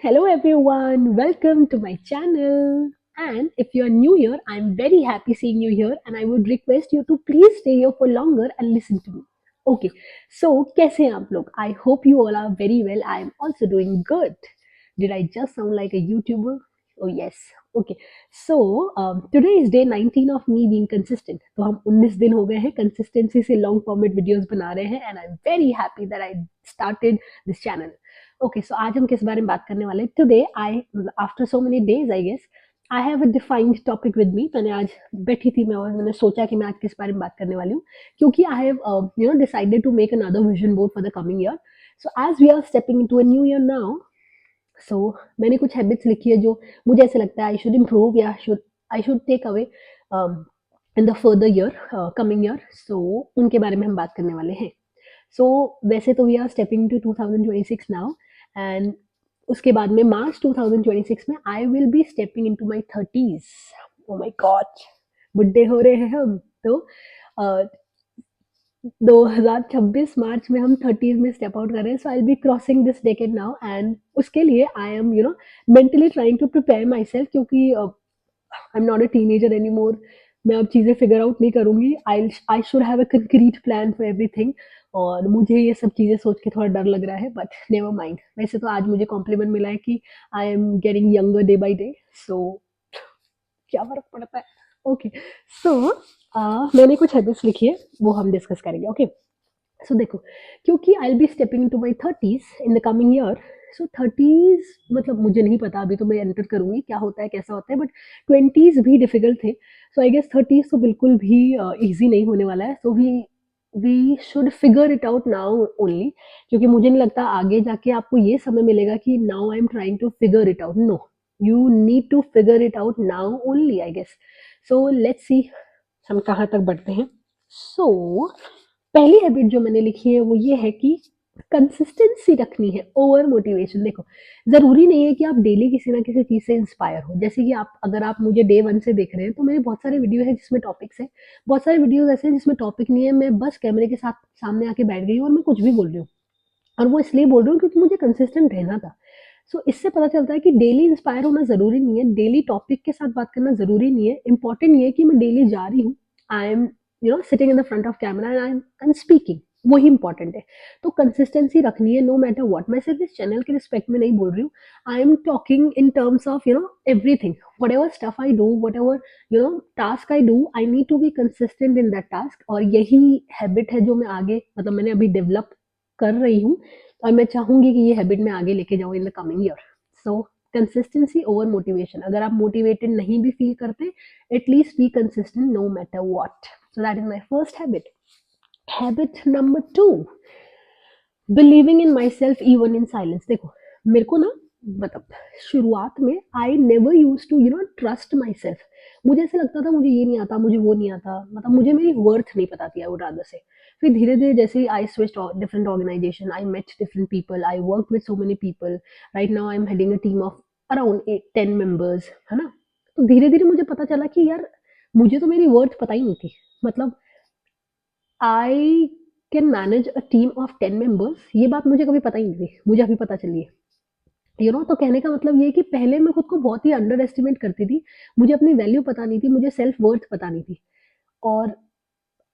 Hello everyone, welcome to my channel. And if you are new here, I'm very happy seeing you here and I would request you to please stay here for longer and listen to me. Okay, so कैसे हैं आप लोग? I hope you all are very well. I am also doing good. Did I just sound like a YouTuber? Oh yes. Okay, so today is day 19 of me being consistent. तो हम 19 दिन हो गए हैं consistency से long format videos बना रहे हैं and I'm very happy that I started this channel. Okay so आज हम किस बारे में बात करने वाले हैं today I after so many days I guess I have a defined topic with me मैंने आज बैठी थी मैं और मैंने सोचा कि मैं आज किस बारे में बात करने वाली हूँ क्योंकि I have decided to make another vision board for the coming year so as we are stepping into a new year now so मैंने कुछ हैबिट्स लिखी है जो मुझे ऐसे लगता है आई शुड इम्प्रूव या I should take away in the further year coming year so उनके बारे में हम बात करने वाले हैं सो वैसे तो we are stepping to 2026 now and उसके बाद में मार्च 2026 में I will be stepping into my 30s oh my god बुड्ढे हो रहे हैं हम तो 2026 मार्च में हम 30s में स्टेप आउट कर रहे हैं so I will be crossing this decade now and उसके लिए I am mentally trying to prepare myself क्योंकि I am not a teenager any more मैं अब चीज़ें फिगर आउट नहीं करूँगी I should have a concrete plan for everything और मुझे ये सब चीज़ें सोच के थोड़ा डर लग रहा है बट नेवर माइंड वैसे तो आज मुझे कॉम्प्लीमेंट मिला है कि I am getting younger day by day so क्या फ़र्क पड़ता है ओके सो मैंने कुछ हैबिट्स लिखी है वो हम डिस्कस करेंगे ओके सो देखो क्योंकि I will be stepping to my 30s in the coming year so 30s मतलब मुझे नहीं पता अभी तो मैं एंटर करूँगी क्या होता है कैसा होता है बट 20s भी डिफिकल्ट थे सो आई गेस 30s तो बिल्कुल भी ईजी नहीं होने वाला है so we should figure it out now only क्योंकि मुझे नहीं लगता आगे जाके आपको ये समय मिलेगा कि now I am trying to figure it out no you need to figure it out now only I guess so let's see हम कहाँ तक बढ़ते हैं सो पहली हैबिट जो मैंने लिखी है वो ये है कि कंसिस्टेंसी रखनी है ओवर मोटिवेशन देखो जरूरी नहीं है कि आप डेली किसी ना किसी चीज से इंस्पायर हो जैसे कि आप अगर आप मुझे डे वन से देख रहे हैं तो मेरे बहुत सारे वीडियो है जिसमें टॉपिक्स है बहुत सारे वीडियोस ऐसे हैं जिसमें टॉपिक नहीं है मैं बस कैमरे के साथ सामने आके बैठ गई हूँ और मैं कुछ भी बोल रही हूँ और वो इसलिए बोल रही हूँ क्योंकि मुझे कंसिस्टेंट रहना था इससे पता चलता है कि डेली इंस्पायर होना जरूरी नहीं है डेली टॉपिक के साथ बात करना जरूरी नहीं है इंपॉर्टेंट ये है कि मैं डेली जा रही हूँ I am sitting in the front of camera and I am speaking वही इंपॉर्टेंट है तो कंसिस्टेंसी रखनी है नो मैटर व्हाट मैं सिर्फ इस चैनल के रिस्पेक्ट में नहीं बोल रही हूँ I am talking in terms of everything whatever stuff I do whatever task I do I need to be consistent in that task और यही हैबिट है जो मैं आगे मतलब मैंने अभी डेवलप कर रही हूँ और मैं चाहूंगी कि ये हैबिट मैं आगे लेके जाऊँ in the coming year so consistency over motivation अगर आप मोटिवेटेड नहीं भी फील करते at least be consistent no matter what so that is my first habit habit number 2 believing in myself even in silence देखो मेरे को ना मतलब शुरुआत में I never use to trust myself मुझे ऐसे लगता था मुझे ये नहीं आता मुझे वो नहीं आता मतलब मुझे मेरी वर्थ नहीं पता थी आई वुड रादर से फिर धीरे धीरे जैसे I switched different organization I met different people I work with so many people right now I am heading a team of around 10 members है ना तो धीरे धीरे मुझे पता चला कि यार मुझे तो मेरी वर्थ पता ही नहीं थी मतलब I can manage a team of 10 members ये बात मुझे कभी पता ही नहीं थी मुझे अभी पता चली है तो कहने का मतलब ये है कि पहले मैं खुद को बहुत ही अंडर एस्टिमेट करती थी मुझे अपनी वैल्यू पता नहीं थी मुझे सेल्फ वर्थ पता नहीं थी और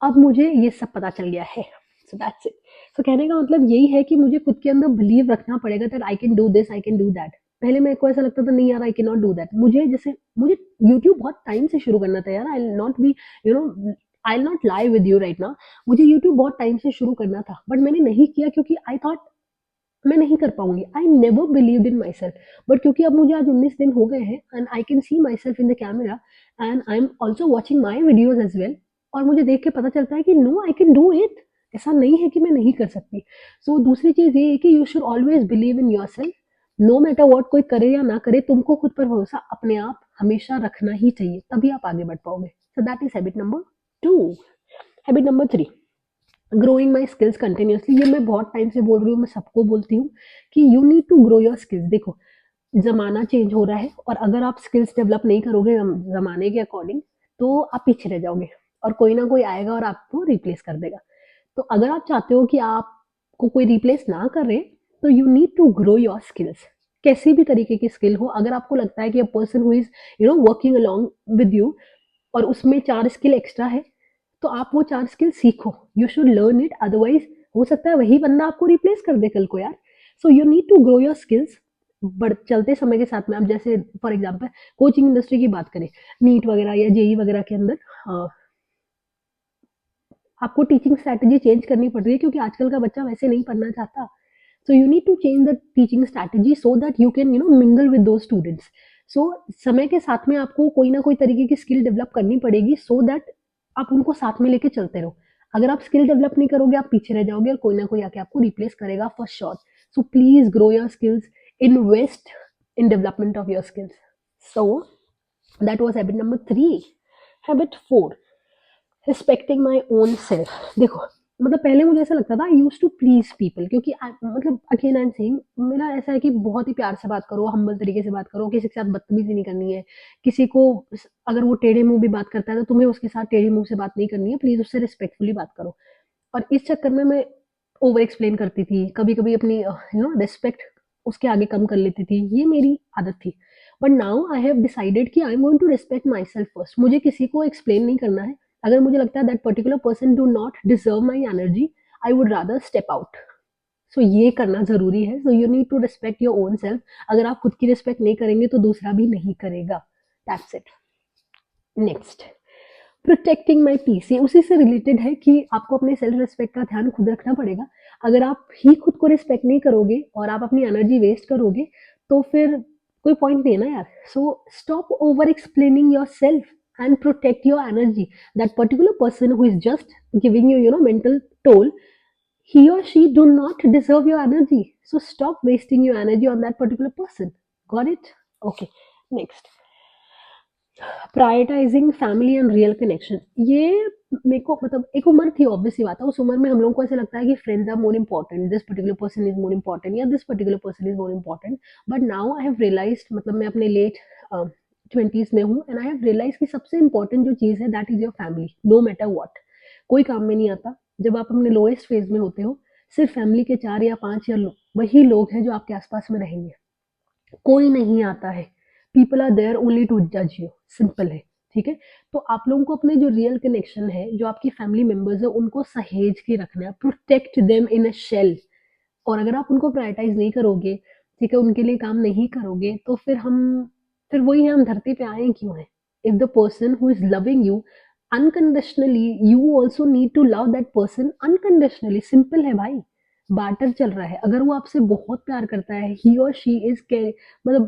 अब मुझे ये सब पता चल गया है सो दैट्स इट सो कहने का मतलब यही है कि मुझे खुद के अंदर बिलीव रखना पड़ेगा that I can do this I can do that पहले मेरे को ऐसा लगता था नहीं यार I can not do that मुझे यूट्यूब बहुत टाइम से शुरू करना था यार I not be you know I not lie with you right now मुझे यूट्यूब बहुत टाइम से शुरू करना था बट मैंने नहीं किया क्योंकि आई थॉट मैं नहीं कर पाऊंगी I never believe in myself but क्योंकि अब मुझे आज 19 दिन हो गए हैं and I can see myself in the camera and I am also watching my videos as well और मुझे देख के पता चलता है कि no I can do it ऐसा नहीं है कि मैं नहीं कर सकती दूसरी चीज ये है कि you should always believe in yourself no matter what कोई करे या ना करे तुमको खुद पर भरोसा अपने आप हमेशा रखना ही चाहिए तभी आप आगे बढ़ पाओगे सो that is habit number 2 habit number 3 growing my skills continuously ये मैं बहुत टाइम से बोल रही हूँ मैं सबको बोलती हूँ कि you need to grow your skills देखो जमाना चेंज हो रहा है और अगर आप स्किल्स डेवलप नहीं करोगे जमाने के अकॉर्डिंग तो आप पीछे रह जाओगे और कोई ना कोई आएगा और आपको रिप्लेस कर देगा तो अगर आप चाहते हो कि आपको कोई रिप्लेस ना करे तो you need to grow your skills कैसी भी तरीके की स्किल हो, अगर आपको लगता है कि a person who is working along with you और उसमें 4 स्किल एक्स्ट्रा है, तो आप वो 4 स्किल सीखो। You should learn it, otherwise हो सकता है वही बंदा आपको रिप्लेस कर दे कल को यार। So you need to grow your skills बढ़ चलते समय के साथ में। अब जैसे फॉर एग्ज़ाम्पल कोचिंग इंडस्ट्री की बात करें, नीट वगैरह या जेईई वगैरह के अंदर आपको टीचिंग स्ट्रैटेजी चेंज करनी पड़ रही है क्योंकि आजकल का बच्चा वैसे नहीं पढ़ना चाहता। So you need to change the teaching strategy so that you can mingle with those students. So समय के साथ में आपको कोई ना कोई तरीके की स्किल डेवलप करनी पड़ेगी so that आप उनको साथ में लेके चलते रहो। अगर आप स्किल डेवलप नहीं करोगे आप पीछे रह जाओगे और कोई ना कोई आके आपको रिप्लेस करेगा for sure. So please grow your skills, invest in development of your skills. So that was habit number 3। Habit 4, respecting my own self. देखो मतलब पहले मुझे ऐसा लगता था आई यूज टू प्लीज पीपल, क्योंकि मतलब अगेन आई एम सेइंग मेरा ऐसा है कि बहुत ही प्यार से बात करो, हम्बल तरीके से बात करो, किसी के साथ बदतमीजी नहीं करनी है। किसी को अगर वो टेढ़े मुंह भी बात करता है तो तुम्हें उसके साथ टेढ़े मुंह से बात नहीं करनी है, प्लीज उससे रिस्पेक्टफुली बात करो। और इस चक्कर में मैं ओवर एक्सप्लेन करती थी, कभी कभी अपनी रिस्पेक्ट उसके आगे कम कर लेती थी, ये मेरी आदत थी। But now I have decided कि I am going to respect myself first. मुझे किसी को एक्सप्लेन नहीं करना है। अगर मुझे लगता है that particular person do not deserve my energy, I would rather step out. So ये करना जरूरी है। So you need to respect your own self. अगर आप खुद की रिस्पेक्ट नहीं करेंगे तो दूसरा भी नहीं करेगा। That's it. Next, protecting my peace. ये उसी से रिलेटेड है कि आपको अपने सेल्फ रिस्पेक्ट का ध्यान खुद रखना पड़ेगा। अगर आप ही खुद को रिस्पेक्ट नहीं करोगे और आप अपनी एनर्जी वेस्ट करोगे तो फिर कोई पॉइंट नहीं है ना यार। So stop over explaining your self and protect your energy. That particular person who is just giving you mental toll, he or she do not deserve your energy. So stop wasting your energy on that particular person. Got it? Okay. Next, prioritising family and real connection. ये मेरे को मतलब एक उम्र थी, obvious सी बात है, उस उम्र में हम लोगों को ऐसा लगता है कि friends are more important, this particular person is more important या this particular person is more important. But now I have realise, मतलब मैं अपने लेट 20s में हूँ एंड आई हैव रियलाइज कि सबसे इंपॉर्टेंट जो चीज़ है that is your family, no matter what. कोई काम में नहीं आता जब आप अपने लोएस्ट फेज में होते हो। सिर्फ फैमिली के 4 या 5 या वही लोग हैं जो आपके आसपास में रहेंगे, कोई नहीं आता है। People are there only to जज यू, सिंपल है। ठीक है, तो आप लोगों को अपने जो रियल कनेक्शन है, जो आपकी फैमिली मेंबर्स है, उनको सहेज के रखना है, protect them in a shell. और अगर आप उनको प्रायोरिटाइज नहीं करोगे, ठीक है, उनके लिए काम नहीं करोगे, तो फिर वही है, हम धरती पे आए क्यों हैं। If the person who is loving you unconditionally, you also need to love that person unconditionally. Simple है भाई, बार्टर चल रहा है। अगर वो आपसे बहुत प्यार करता है, ही और शी इज मतलब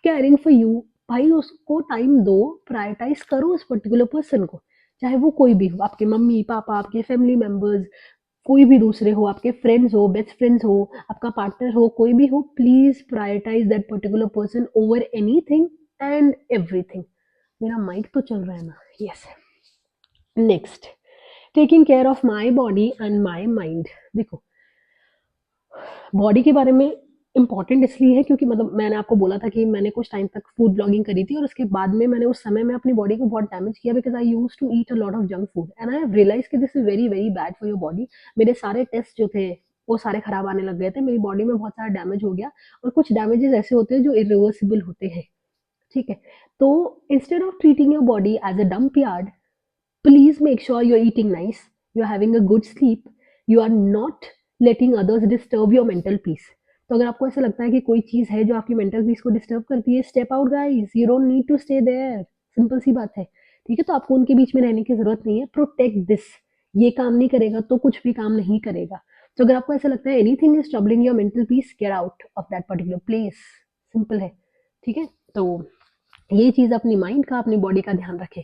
केयरिंग फॉर यू, भाई उसको टाइम दो, प्रायोरिटाइज करो उस पर्टिकुलर पर्सन को। चाहे वो कोई भी हो, आपके मम्मी पापा, आपके फैमिली मेंबर्स, कोई भी दूसरे हो, आपके फ्रेंड्स हो, बेस्ट फ्रेंड्स हो, आपका पार्टनर हो, कोई भी हो, please prioritise that particular person over anything and everything. मेरा माइक तो चल रहा है ना? Yes. Next, taking care of my body and my mind. देखो, बॉडी के बारे में इम्पॉर्टेंट इसलिए है क्योंकि मतलब मैंने आपको बोला था कि मैंने कुछ टाइम तक फूड ब्लॉगिंग करी थी और उसके बाद में मैंने उस समय में अपनी बॉडी को बहुत डैमेज किया, because I use to eat a lot of junk food and I have realise कि this is very very bad for your body. मेरे सारे टेस्ट जो थे वो सारे खराब आने लग गए थे, मेरी बॉडी में बहुत सारा डैमेज हो गया। और कुछ डैमेजेस ऐसे होते हैं जो इरिवर्सिबल होते हैं। ठीक है, तो instead of treating your body as a dump yard, please make sure you're eating nice, you're having a good sleep, you are not letting others disturb your mental peace. तो अगर आपको ऐसा लगता है कि कोई चीज़ है जो आपकी मेंटल पीस को डिस्टर्ब करती है, step out guys, you don't need to stay there. Simple सी बात है। ठीक है, तो आपको उनके बीच में रहने की जरूरत नहीं है। Protect this. ये काम नहीं करेगा तो कुछ भी काम नहीं करेगा। तो अगर आपको ऐसा लगता है anything is troubling your mental peace, get out of that particular place. Simple है। ठीक है, तो ये चीज़ अपनी माइंड का, अपनी बॉडी का ध्यान रखें।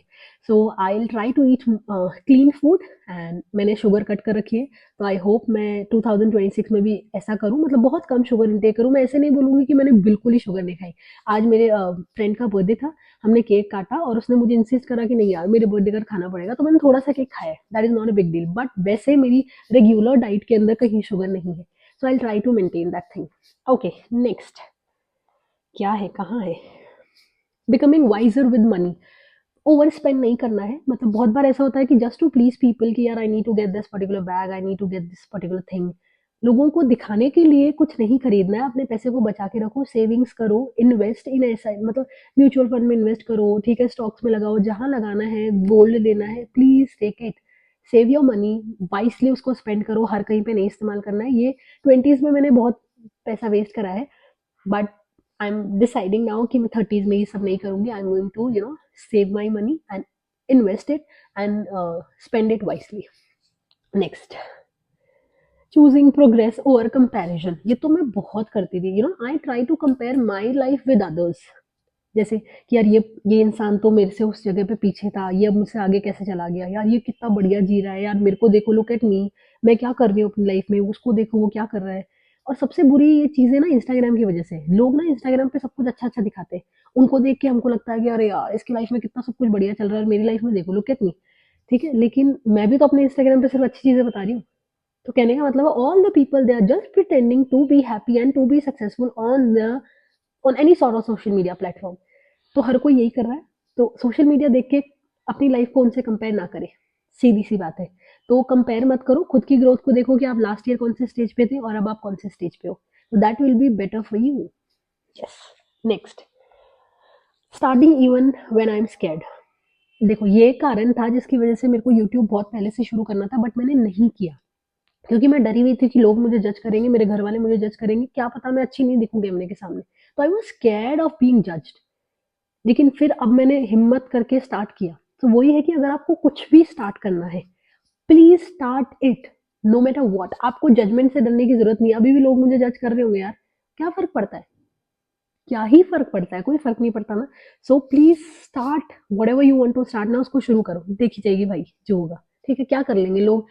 So I will try to eat clean food and मैंने शुगर कट कर रखी है, तो आई होप मैं 2026 में भी ऐसा करूं, मतलब बहुत कम शुगर इंटेक करूं। मैं ऐसे नहीं बोलूँगी कि मैंने बिल्कुल ही शुगर नहीं खाई। आज मेरे फ्रेंड का बर्थडे था, हमने केक काटा और उसने मुझे इंसिस्ट करा कि नहीं यार मेरे बर्थडे का खाना पड़ेगा, तो मैंने थोड़ा सा केक खाया। That is not a big deal, but वैसे मेरी रेगुलर डाइट के अंदर कहीं शुगर नहीं है। So I will try to maintain that thing. Okay, next क्या है, कहाँ है? Becoming wiser with money. Overspend नहीं करना है। मतलब बहुत बार ऐसा होता है कि जस्ट टू प्लीज पीपल कि यार I need to get this particular bag, I need to get this particular thing, लोगों को दिखाने के लिए कुछ नहीं खरीदना है, अपने पैसे को बचा के रखो, सेविंग्स करो, इन्वेस्ट इन ऐसा मतलब म्यूचुअल फंड में इन्वेस्ट करो, ठीक है, स्टॉक्स में लगाओ, जहाँ लगाना है, गोल्ड लेना है, please take it, save your money, wisely उसको स्पेंड करो, हर कहीं पे नहीं इस्तेमाल करना है। ये 20s में मैंने बहुत पैसा वेस्ट करा है, but I am deciding now कि मैं 30s में ये सब नहीं करूँगी। I am going to save my money and invest it and spend it wisely. Next, choosing progress over comparison. ये तो मैं बहुत करती थी, I try to compare my life with others. जैसे कि यार ये इंसान तो मेरे से उस जगह पे पीछे था, ये अब मुझसे आगे कैसे चला गया, यार ये कितना बढ़िया जी रहा है, यार मेरे को देखो, लुक एट मी, मैं क्या कर रही हूँ अपनी लाइफ में, उसको देखो वो क्या कर रहा है। और सबसे बुरी ये चीज़ें ना इंस्टाग्राम की वजह से है। लोग ना इंस्टाग्राम पे सब कुछ अच्छा अच्छा दिखाते हैं, उनको देख के हमको लगता है कि अरे यार इसकी लाइफ में कितना सब कुछ बढ़िया चल रहा है और मेरी लाइफ में देखो, लुक एट मी। ठीक है, लेकिन मैं भी तो अपने इंस्टाग्राम पे सिर्फ अच्छी चीज़ें बता रही हूँ। तो कहने का मतलब all the people they are just pretending to be happy and to be successful on any sort of social media platform. तो हर कोई यही कर रहा है, तो सोशल मीडिया देख के अपनी लाइफ को उनसे कंपेयर ना करें, सीधी सी बात है। तो कंपेयर मत करो, खुद की ग्रोथ को देखो कि आप लास्ट ईयर कौन से स्टेज पे थे और अब आप कौन से स्टेज पे हो, तो that will be better for you. Yes. Next, starting even when I am scared. देखो ये कारण था जिसकी वजह से मेरे को यूट्यूब बहुत पहले से शुरू करना था, बट मैंने नहीं किया क्योंकि मैं डरी हुई थी कि लोग मुझे जज करेंगे, मेरे घर वाले मुझे जज करेंगे, क्या पता मैं अच्छी नहीं दिखूं कैमरे के सामने। तो I was scared of being judged. लेकिन फिर अब मैंने हिम्मत करके स्टार्ट किया। तो वही है कि अगर आपको कुछ भी स्टार्ट करना है, please start it, no matter what. आपको जजमेंट से डरने की जरूरत नहीं है। अभी भी लोग मुझे जज कर रहे होंगे यार, क्या फर्क पड़ता है, क्या ही फर्क पड़ता है, कोई फर्क नहीं पड़ता ना। So please start whatever you want to start ना, उसको शुरू करो, देखी जाएगी भाई जो होगा। ठीक है, क्या कर लेंगे लोग,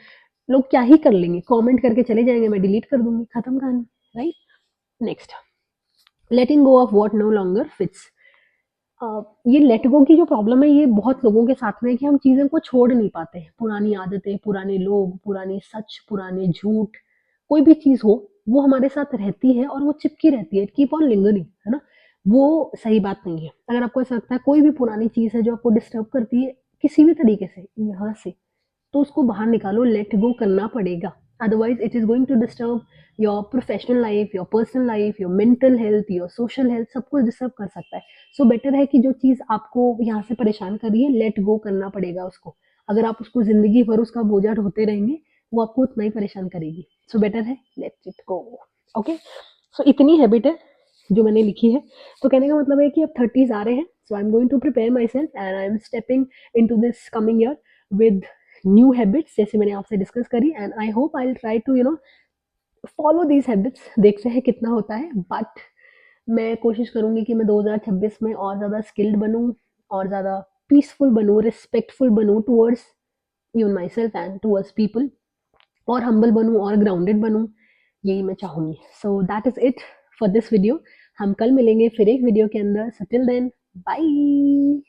लोग क्या ही कर लेंगे, कमेंट करके चले जाएंगे, मैं डिलीट कर दूंगी, खत्म कहानी। Right. Next, letting go of what no longer fits. ये लेट गो की जो प्रॉब्लम है ये बहुत लोगों के साथ में है कि हम चीज़ें को छोड़ नहीं पाते हैं। पुरानी आदतें, पुराने लोग, पुराने सच, पुराने झूठ, कोई भी चीज़ हो वो हमारे साथ रहती है और वो चिपकी रहती है, कीप ऑन लिंगरिंग, है ना। वो सही बात नहीं है। अगर आपको ऐसा लगता है कोई भी पुरानी चीज़ है जो आपको डिस्टर्ब करती है किसी भी तरीके से यहाँ से, तो उसको बाहर निकालो, लेट गो करना पड़ेगा। Otherwise it is going to disturb your professional life, your personal life, your mental health, your social health, सब कुछ डिस्टर्ब कर सकता है। सो बेटर है कि जो चीज़ आपको यहाँ से परेशान कर रही है, लेट गो करना पड़ेगा उसको। अगर आप उसको जिंदगी भर उसका बोझा ढोते रहेंगे, वो आपको उतना ही परेशान करेगी। सो बेटर है लेट इट गो। ओके, सो इतनी हैबिट है जो मैंने लिखी है। तो कहने का मतलब है कि अब 30s आ रहे हैं, so I am going to prepare myself and I am stepping into this coming year with new habits, जैसे मैंने आपसे डिस्कस करी। And I hope I will try to follow these habits, देखते हैं कितना होता है। But मैं कोशिश करूंगी कि मैं 2026 में और ज़्यादा स्किल्ड बनूं, और ज़्यादा पीसफुल बनूं, रिस्पेक्टफुल बनूं towards even myself and towards people, और हम्बल बनूं और ग्राउंडेड बनूं, यही मैं चाहूंगी। So that is it for this video. हम कल मिलेंगे फिर एक वीडियो के अंदर। So till then, bye.